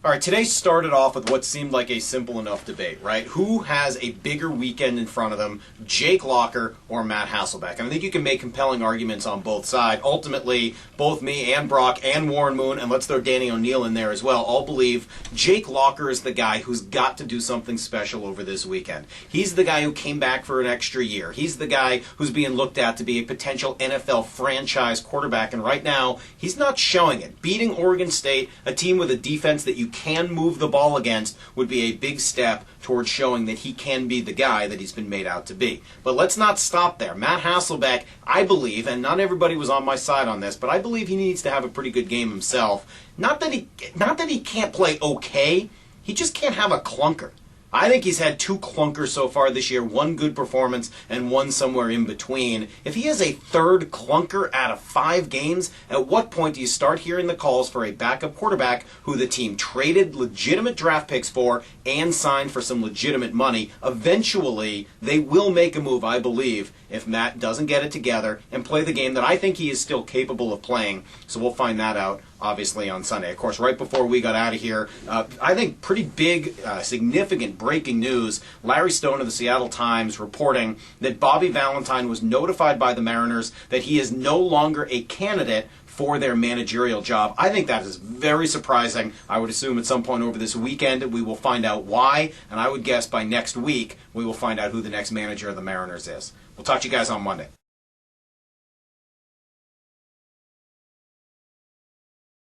All right, today started off with what seemed like a simple enough debate, right? Who has a bigger weekend in front of them, Jake Locker or Matt Hasselbeck? And I think you can make compelling arguments on both sides. Ultimately, both me and Brock and Warren Moon, and let's throw Danny O'Neill in there as well, all believe Jake Locker is the guy who's got to do something special over this weekend. He's the guy who came back for an extra year. He's the guy who's being looked at to be a potential NFL franchise quarterback, and right now, he's not showing it. Beating Oregon State, a team with a defense that you can move the ball against, would be a big step towards showing that he can be the guy that he's been made out to be. But let's not stop there. Matt Hasselbeck, I believe, and not everybody was on my side on this, but I believe he needs to have a pretty good game himself. Not that he can't play okay, he just can't have a clunker. I think he's had 2 clunkers so far this year, 1 good performance and 1 somewhere in between. If he has a 3rd clunker out of 5 games, at what point do you start hearing the calls for a backup quarterback who the team traded legitimate draft picks for and signed for some legitimate money? Eventually, they will make a move, I believe, if Matt doesn't get it together and play the game that I think he is still capable of playing. So we'll find that out, obviously, on Sunday. Of course, right before we got out of here, I think pretty big, significant breaking news. Larry Stone of the Seattle Times reporting that Bobby Valentine was notified by the Mariners that he is no longer a candidate for their managerial job. I think that is very surprising. I would assume at some point over this weekend we will find out why, and I would guess by next week we will find out who the next manager of the Mariners is. We'll talk to you guys on Monday.